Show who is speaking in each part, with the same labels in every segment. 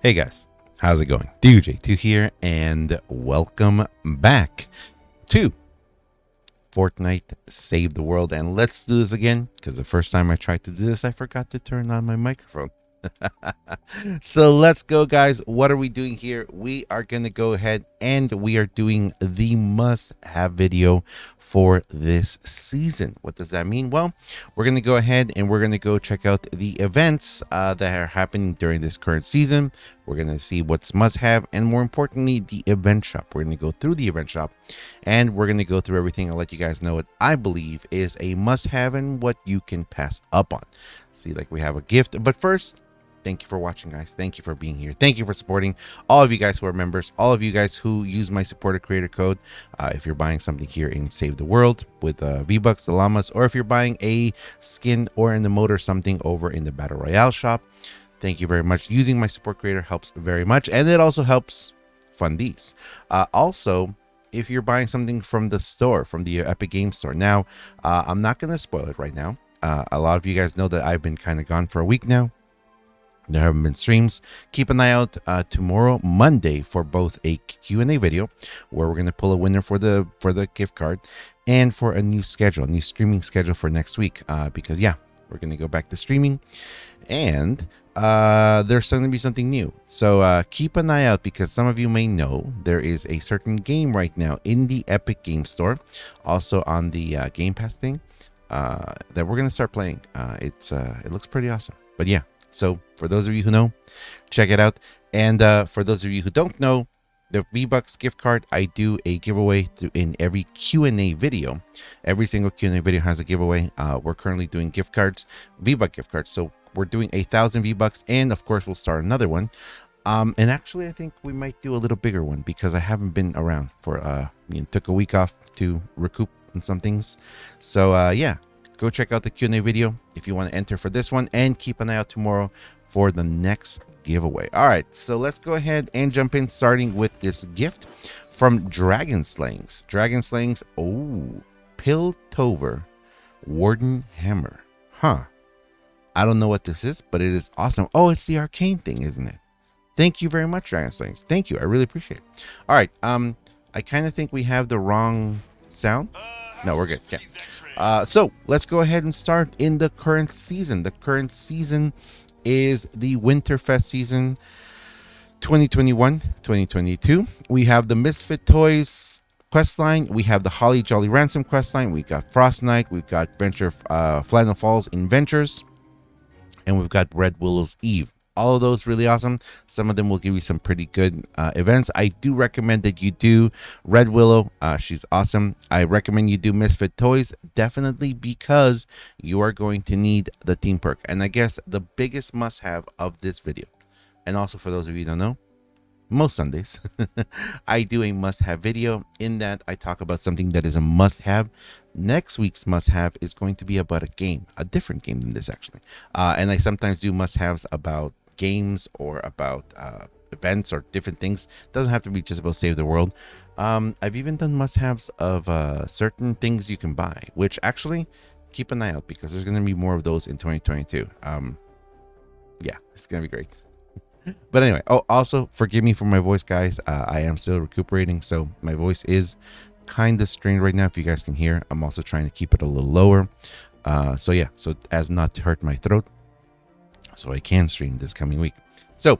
Speaker 1: Hey guys, how's it going? DJ2 here, and welcome back to Fortnite Save the World. And let's do this again, because the first time I tried to do this, I forgot to turn on my microphone. So let's go, guys. What are we doing here? We are going to go ahead and we are doing the must-have video for this season. What does that mean? Well, we're going to go ahead and we're going to go check out the events that are happening during this current season. We're going to see what's must-have, and more importantly, the event shop. We're going to go through the event shop, and we're going to go through everything. I'll let you guys know what I believe is a must-have and what you can pass up on. See, like we have a gift, but first, thank you for watching, guys. Thank you for being here. Thank you for supporting all of you guys who are members, all of you guys who use my supporter creator code. If you're buying something here in Save the World with V-Bucks, the llamas, or if you're buying a skin or an emote or something over in the Battle Royale shop, thank you very much. Using my support creator helps very much, and it also helps fund these. Also, if you're buying something from the store, from the Epic Games Store. Now, I'm not going to spoil it right now. A lot of you guys know that I've been kind of gone for a week now. There haven't been streams. Keep an eye out tomorrow, Monday, for both a Q&A video where we're going to pull a winner for the gift card, and for a new streaming schedule for next week. Because yeah, we're going to go back to streaming, and there's going to be something new. So keep an eye out, because some of you may know there is a certain game right now in the Epic Game Store, also on the Game Pass thing, that we're going to start playing. It looks pretty awesome. But yeah. So for those of you who know, check it out. And for those of you who don't know, the V-Bucks gift card, I do a giveaway in every Q&A video. Every single Q&A video has a giveaway. We're currently doing gift cards, V-Buck gift cards. So we're doing 1,000 V-Bucks, and of course we'll start another one. And actually, I think we might do a little bigger one, because I haven't been around for took a week off to recoup on some things. So yeah. Go check out the Q&A video if you want to enter for this one, and keep an eye out tomorrow for the next giveaway. All right, so let's go ahead and jump in, starting with this gift from Dragon Slayings. Dragon Slayings, Piltover Warden Hammer. Huh. I don't know what this is, but it is awesome. Oh, it's the arcane thing, isn't it? Thank you very much, Dragon Slayings. Thank you. I really appreciate it. All right, I kind of think we have the wrong sound. No, we're good. Okay. So let's go ahead and start in the current season. The current season is the Winterfest season 2021-2022. We have the Misfit Toys questline. We have the Holly Jolly Ransom questline. We got Frost Knight. We've got Flannel Falls Adventures. And we've got Red Willow's Eve. All of those really awesome. Some of them will give you some pretty good events. I do recommend that you do Red Willow. She's awesome. I recommend you do Misfit Toys, definitely, because you are going to need the team perk. And I guess the biggest must-have of this video, and also for those of you who don't know, most Sundays I do a must-have video, in that I talk about something that is a must-have. Next week's must-have is going to be about a game, a different game than this, actually. And I sometimes do must-haves about games or about events or different things. It doesn't have to be just about Save the World. I've even done must-haves of certain things you can buy, which actually keep an eye out, because there's going to be more of those in 2022. Yeah, it's going to be great. But anyway, also forgive me for my voice, guys. I am still recuperating, so my voice is kind of strained right now. If you guys can hear, I'm also trying to keep it a little lower. So yeah, so as not to hurt my throat, so I can stream this coming week. So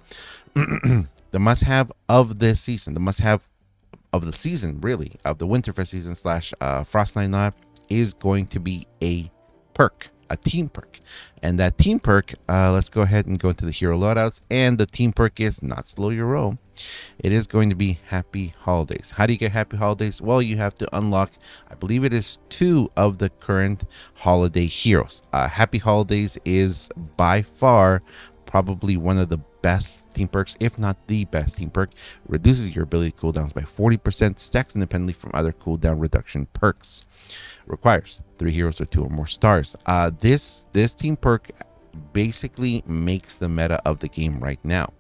Speaker 1: the must-have of this season, the must-have of the season, really, of the Winterfest season / Frost Knight is going to be a perk, a team perk. And that team perk, let's go ahead and go into the hero loadouts. And the team perk is Not Slow Your Roll. It is going to be Happy Holidays. How do you get Happy Holidays? Well, you have to unlock, I believe it is 2 of the current holiday heroes. Happy Holidays is by far probably one of the best team perks, if not the best team perk. Reduces your ability cooldowns by 40%, stacks independently from other cooldown reduction perks. Requires 3 heroes with 2 or more stars. This team perk basically makes the meta of the game right now.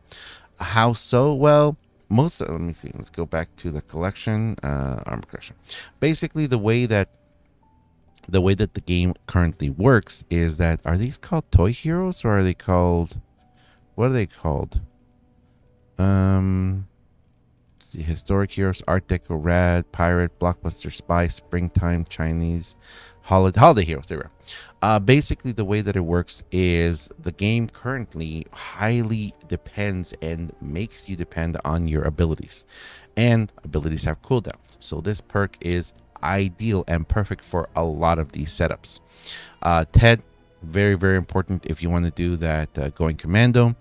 Speaker 1: How so? Well, let me see. Let's go back to the collection, armor collection. Basically, the way that the game currently works is that, are these called toy heroes, or are they called, what are they called? Let's see, historic heroes, Art Deco, Rad, Pirate, Blockbuster, Spy, Springtime, Chinese, holiday heroes. There we go. Basically, the way that it works is the game currently highly depends and makes you depend on your abilities, and abilities have cooldowns. So this perk is ideal and perfect for a lot of these setups. Ted, very, very important if you want to do that going commando.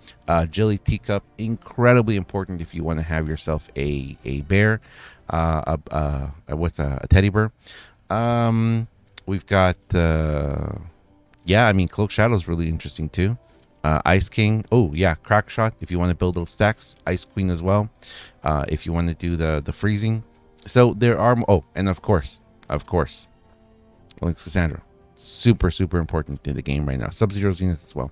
Speaker 1: Jilly Teacup, incredibly important if you want to have yourself a bear, a teddy bear. We've got yeah, I mean, Cloak Shadow is really interesting too. Ice King. Oh yeah, Crack Shot. If you want to build those stacks, Ice Queen as well. If you want to do the freezing. So there are. Oh, and of course, Lynx Cassandra. Super, super important in the game right now. Sub-Zero Zenith as well.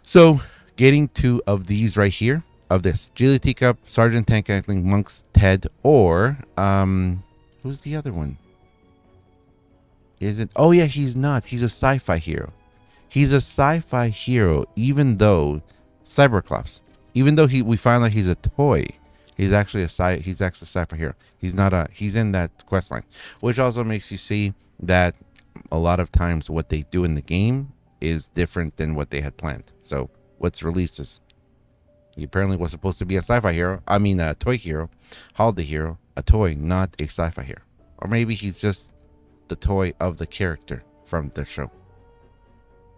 Speaker 1: So getting two of these right here. Of this, Jilly Teacup, Sergeant Tank Ackling, Monks, Ted, or who's the other one? Is it? Oh yeah, he's not. He's a sci-fi hero. He's a sci-fi hero, even though Cyberclops. Even though we found out he's a toy, he's actually a sci-fi hero. He's not a. He's in that quest line, which also makes you see that a lot of times what they do in the game is different than what they had planned. So what's released is he apparently was supposed to be a sci-fi hero. I mean, a toy hero, holiday hero, a toy, not a sci-fi hero. Or maybe he's just the toy of the character from the show.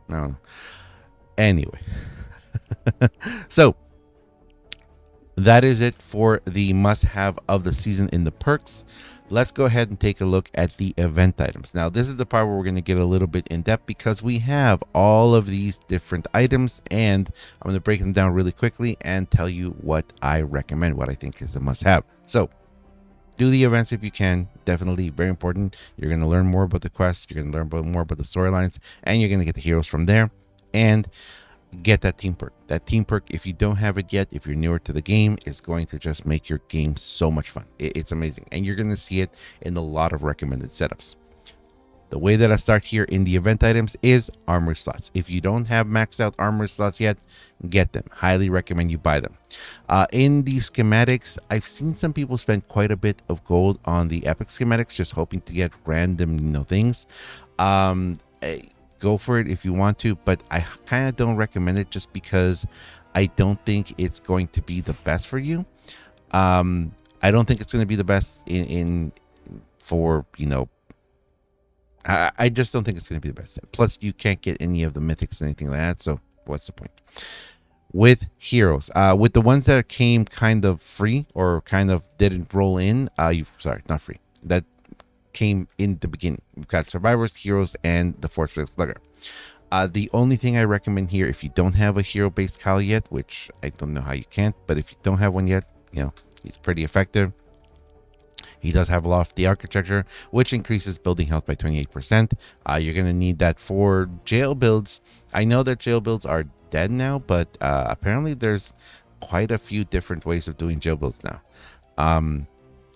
Speaker 1: No. Anyway. So that is it for the must-have of the season in the perks. Let's go ahead and take a look at the event items. Now, this is the part where we're going to get a little bit in depth because we have all of these different items, and I'm going to break them down really quickly and tell you what I recommend, what I think is a must-have. So do the events if you can. Definitely very important. You're going to learn more about the quests. You're going to learn more about the storylines, and you're going to get the heroes from there. And get that team perk. That team perk, if you don't have it yet, if you're newer to the game, is going to just make your game so much fun. It's amazing. And you're going to see it in a lot of recommended setups. The way that I start here in the event items is armor slots. If you don't have maxed out armor slots yet, get them. Highly recommend you buy them. In the schematics, I've seen some people spend quite a bit of gold on the epic schematics, just hoping to get random, things. Go for it if you want to, but I kind of don't recommend it just because I don't think it's going to be the best for you. I don't think it's going to be the best for I just don't think it's going to be the best. Plus, you can't get any of the mythics and anything like that. So what's the point? With heroes, with the ones that came kind of free or kind of didn't roll in, sorry, not free. That came in the beginning. We've got survivors, heroes, and the Fortnite Slugger. The only thing I recommend here, if you don't have a hero based Kyle yet, which I don't know how you can't, but if you don't have one yet, he's pretty effective. He does have a lofty architecture, which increases building health by 28%. You're going to need that for jail builds. I know that jail builds are dead now, but apparently there's quite a few different ways of doing jail builds now.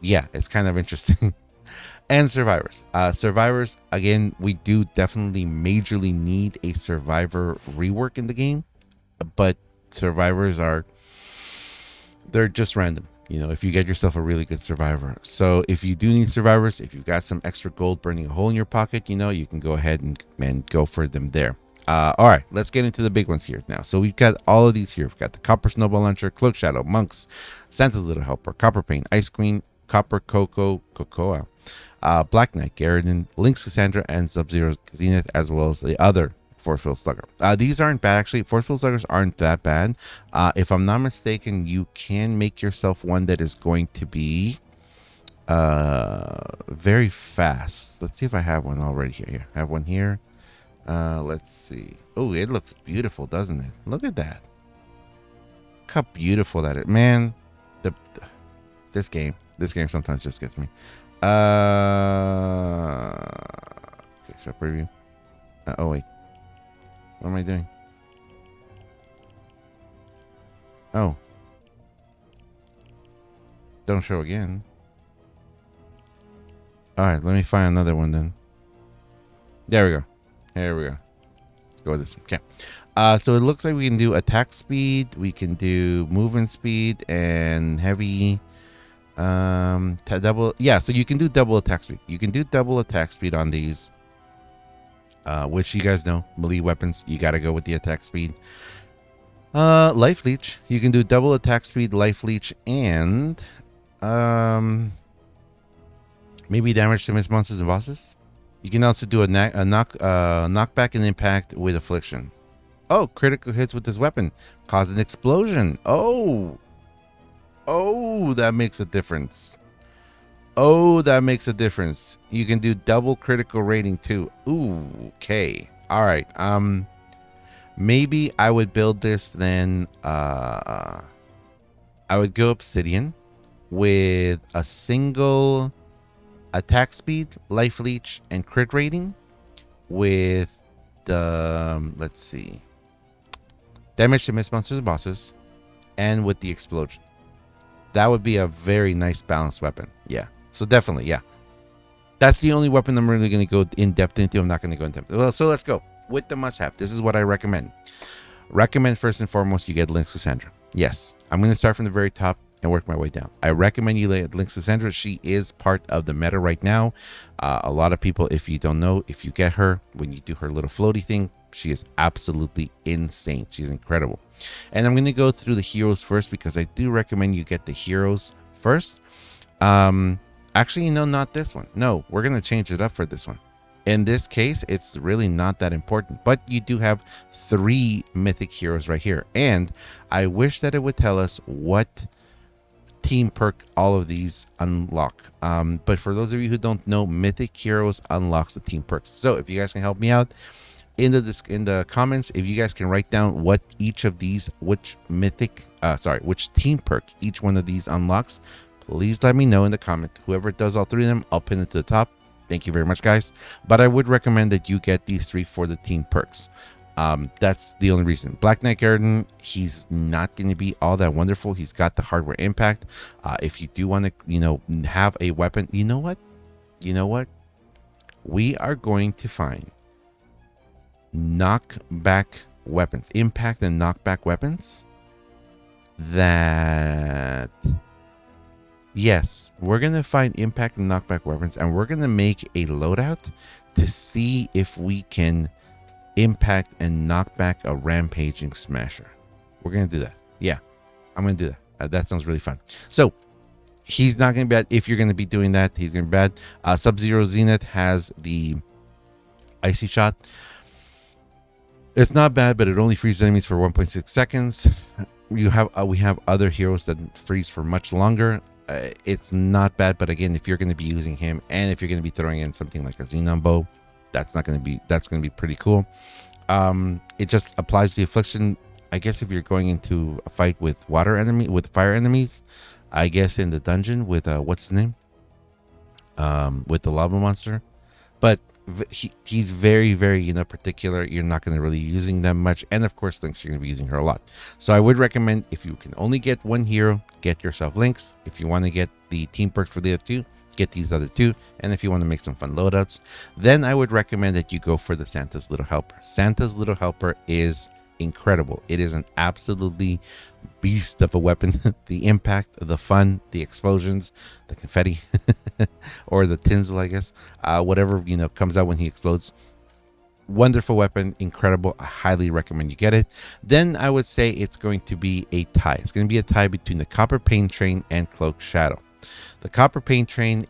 Speaker 1: Yeah, it's kind of interesting. And survivors. Survivors, again, we do definitely majorly need a survivor rework in the game, but survivors they're just random. If you get yourself a really good survivor. So if you do need survivors, if you've got some extra gold burning a hole in your pocket, you can go ahead and go for them there. All right, let's get into the big ones here now. So we've got all of these here. We've got the Copper Snowball Launcher, Cloak Shadow, Monks, Santa's Little Helper, Copper Pain, Ice Queen, Copper Cocoa, Black Knight, Garridan, Lynx Cassandra, and Sub-Zero Zenith, as well as the other Force-Field Slugger. These aren't bad, actually. Force-Field Sluggers aren't that bad. If I'm not mistaken, you can make yourself one that is going to be very fast. Let's see if I have one already here. I have one here. Let's see. Oh, it looks beautiful, doesn't it? Look at that. Look how beautiful that is. Man, this game sometimes just gets me. Okay, show preview. Oh wait, what am I doing? Oh, don't show again. All right, let me find another one then. There we go. go with this. Okay. So it looks like we can do attack speed, we can do movement speed, and heavy. Double. Yeah. So you can do double attack speed. You can do double attack speed on these. Which you guys know, melee weapons, you gotta go with the attack speed. Life leech. You can do double attack speed, life leech, and maybe damage to miss monsters and bosses. You can also do a knockback and impact with affliction. Oh, critical hits with this weapon cause an explosion. Oh, that makes a difference. Oh, that makes a difference. You can do double critical rating too. Ooh, okay. All right. Maybe I would build this then. I would go obsidian with a single attack speed, life leech, and crit rating with the let's see, damage to miss monsters and bosses, and with the explosion. That would be a very nice balanced weapon. Yeah. So definitely, yeah. That's the only weapon I'm really going to go in depth into. I'm not going to go in depth. Well, so let's go with the must-have. This is what I recommend. Recommend first and foremost you get Lynx Cassandra. Yes, I'm going to start from the very top and work my way down. I recommend you get Lynx Cassandra. She is part of the meta right now. A lot of people, if you don't know, if you get her, when you do her little floaty thing, she is absolutely insane. She's incredible. And I'm going to go through the heroes first because I do recommend you get the heroes first. Actually, no, not this one. No, we're going to change it up for this one. In this case, it's really not that important, but you do have 3 mythic heroes right here. And I wish that it would tell us what team perk all of these unlock. But for those of you who don't know, mythic heroes unlocks the team perks. So if you guys can help me out in the comments, if you guys can write down what each of these, which team perk each one of these unlocks, please let me know in the comment. Whoever does all 3 of them, I'll pin it to the top. Thank you very much, guys. But I would recommend that you get these 3 for the team perks. That's the only reason. Black Knight Garden, he's not going to be all that wonderful. He's got the hardware impact. If you do want to, have a weapon, you know what? We are going to find knockback weapons, impact and knockback weapons that... Yes, we're going to find impact and knockback weapons, and we're going to make a loadout to see if we can impact and knock back a rampaging smasher. We're going to do that. Yeah, I'm going to do that. That sounds really fun. So, he's not going to be bad. If you're going to be doing that, he's going to be bad. Sub-Zero Zenith has the Icy Shot. It's not bad, but it only freezes enemies for 1.6 seconds. We have other heroes that freeze for much longer. It's not bad, but again, if you're going to be using him and if you're going to be throwing in something like a Xenon bow, that's going to be pretty cool. It just applies the affliction. I guess if you're going into a fight with fire enemies, I guess in the dungeon with what's his name, with the lava monster, but he's very, very particular. You're not going to really using them much, and of course Lynx, you're going to be using her a lot. So I would recommend, if you can only get one hero, get yourself Lynx. If you want to get the team perks for the other 2, get these other 2. And if you want to make some fun loadouts, then I would recommend that you go for the Santa's Little Helper. Santa's Little Helper is incredible. It is an absolutely beast of a weapon. The impact, the fun, the explosions, the confetti or the tinsel, I guess, whatever comes out when he explodes. Wonderful weapon, incredible. I highly recommend you get it. Then I would say it's going to be a tie. It's going to be a tie between the Copper Pain Train and Cloak Shadow. The Copper Pain Train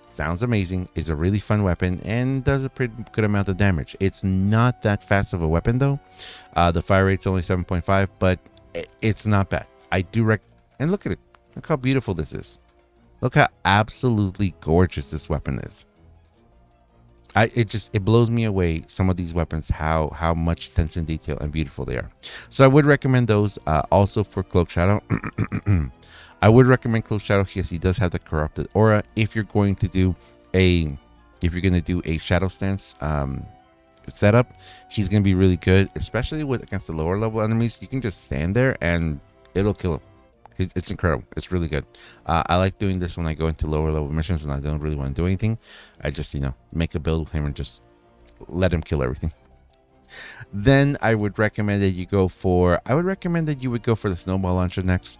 Speaker 1: sounds amazing, is a really fun weapon, and does a pretty good amount of damage. It's not that fast of a weapon though. The fire rate's only 7.5, but it's not bad. I do and look at it. Look how beautiful this is. Look how absolutely gorgeous this weapon is. It blows me away, some of these weapons, how much attention to detail and beautiful they are. So I would recommend those. Also for Cloak Shadow, I would recommend Cloak Shadow because he does have the corrupted aura. If you're going to do a Shadow Stance setup, he's going to be really good, especially against the lower level enemies. You can just stand there and it'll kill him. It's incredible. It's really good. I like doing this when I go into lower level missions and I don't really want to do anything. I just make a build with him and just let him kill everything. Then I would recommend that you go for. I would recommend that you would go for the snowball launcher next.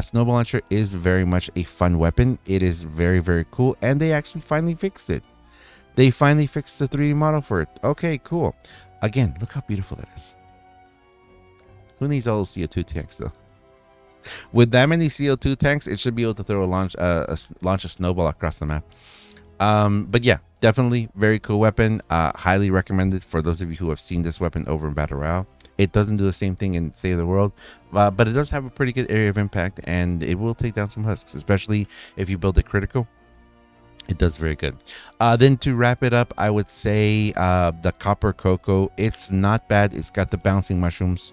Speaker 1: Snowball launcher is very much a fun weapon. It is very, very cool, and they actually finally fixed it. They finally fixed the 3D model for it. Okay, cool. Again, look how beautiful that is. Who needs all the CO2 tanks though? With that many CO2 tanks, it should be able to throw launch a snowball across the map. But yeah, definitely very cool weapon. Highly recommended for those of you who have seen this weapon over in Battle Royale. It doesn't do the same thing in Save the World, but it does have a pretty good area of impact, and it will take down some husks, especially if you build it critical. It does very good. Then to wrap it up, I would say the Copper Cocoa. It's not bad. It's got the bouncing marshmallows.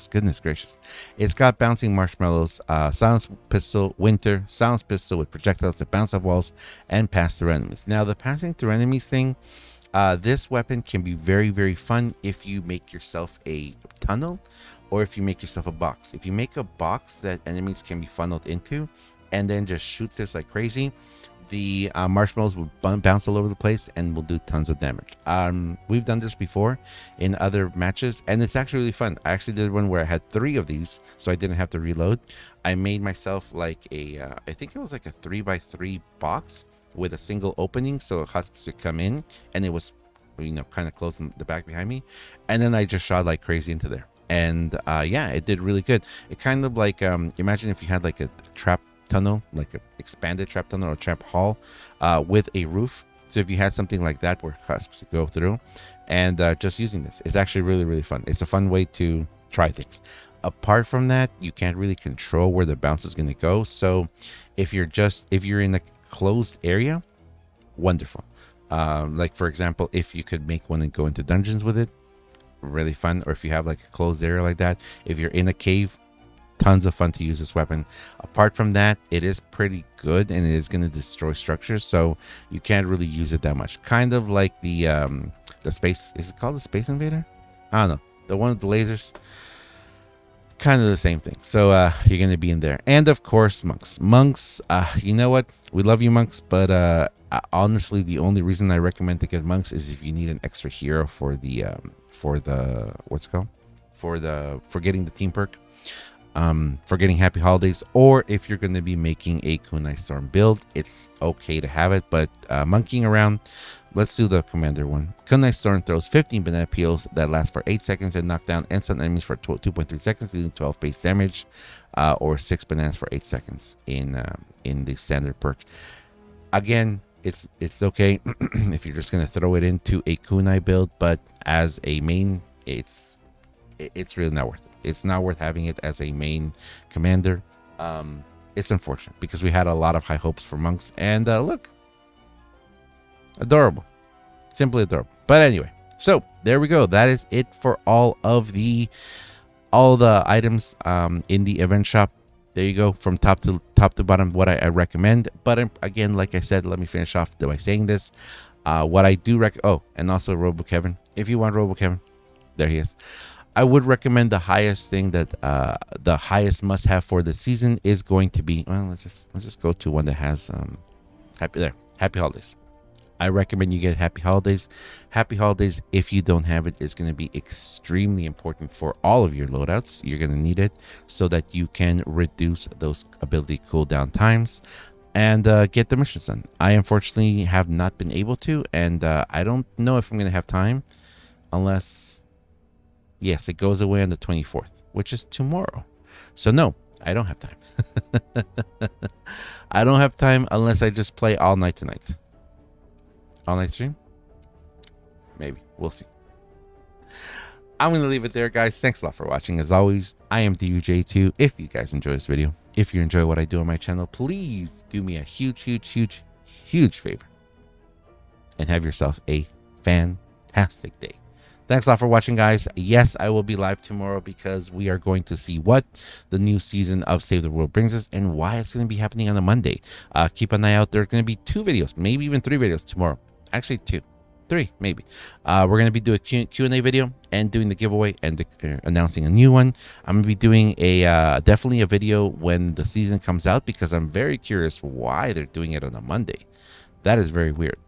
Speaker 1: Goodness gracious. It's got bouncing marshmallows, silence pistol, winter, silence pistol with projectiles that bounce off walls and pass through enemies. Now, the passing through enemies thing, this weapon can be very, very fun if you make yourself a tunnel or if you make yourself a box. If you make a box that enemies can be funneled into and then just shoot this like crazy, the marshmallows will bounce all over the place and will do tons of damage. We've done this before in other matches, and it's actually really fun. I actually did one where I had 3 of these, so I didn't have to reload. I made myself like a, I think it was like a 3x3 box with a single opening, so husks could come in, and it was, you know, kind of close in the back behind me, and then I just shot like crazy into there, and yeah, it did really good. It kind of like, imagine if you had like a trap tunnel, like an expanded trap tunnel or trap hall with a roof. So if you had something like that where husks go through, and just using this, it's actually really, really fun. It's a fun way to try things. Apart from that, you can't really control where the bounce is going to go. So if you're in a closed area, wonderful. Like for example, if you could make one and go into dungeons with it, really fun. Or if you have like a closed area like that, if you're in a cave, tons of fun to use this weapon. Apart from that, it is pretty good and it is going to destroy structures, so you can't really use it that much. Kind of like the space, is it called the Space Invader? I don't know, the one with the lasers. Kind of the same thing. So you're going to be in there. And of course, monks. You know what, we love you, monks, but honestly, the only reason I recommend to get monks is if you need an extra hero for the what's it called, for getting the team perk, for getting Happy Holidays, or if you're going to be making a Kunai Storm build, it's okay to have it. But monkeying around, let's do the commander one. Kunai Storm throws 15 banana peels that last for 8 seconds and knock down and stun enemies for 2.3 seconds, dealing 12 base damage, or 6 bananas for 8 seconds in the standard perk. Again, it's okay if you're just going to throw it into a kunai build, but as a main, it's really not worth it. It's not worth having it as a main commander. It's unfortunate because we had a lot of high hopes for monks, and look, adorable, simply adorable. But anyway, so there we go. That is it for all the items in the event shop. There you go, from top to bottom, what I recommend. But again, like I said, let me finish off by saying this. What I do and also Robo Kevin. If you want Robo Kevin, there he is. I would recommend the highest thing that the highest must have for the season is going to be, well, let's just go to one that has Happy Holidays. I recommend you get Happy Holidays. Happy Holidays, if you don't have it, is going to be extremely important for all of your loadouts. You're going to need it so that you can reduce those ability cooldown times and get the missions done. I unfortunately have not been able to, and I don't know if I'm going to have time unless, yes, it goes away on the 24th, which is tomorrow. So no, I don't have time. I don't have time unless I just play all night tonight. All night stream? Maybe. We'll see. I'm going to leave it there, guys. Thanks a lot for watching. As always, I am DUJ2. If you guys enjoy this video, if you enjoy what I do on my channel, please do me a huge favor and have yourself a fantastic day. Thanks a lot for watching, guys. Yes, I will be live tomorrow because we are going to see what the new season of Save the World brings us and why it's going to be happening on a Monday. Keep an eye out. There's going to be 2 videos, maybe even 3 videos tomorrow. Actually, 2. 3 maybe. We're going to be doing a Q&A video and doing the giveaway and announcing a new one. I'm going to be doing definitely a video when the season comes out because I'm very curious why they're doing it on a Monday. That is very weird.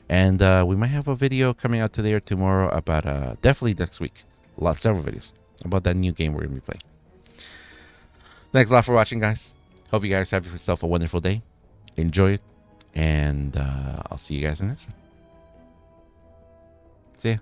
Speaker 1: And we might have a video coming out today or tomorrow about definitely next week. Several videos about that new game we're gonna be playing. Thanks a lot for watching, guys. Hope you guys have yourself a wonderful day. Enjoy it, and I'll see you guys in the next one. See ya.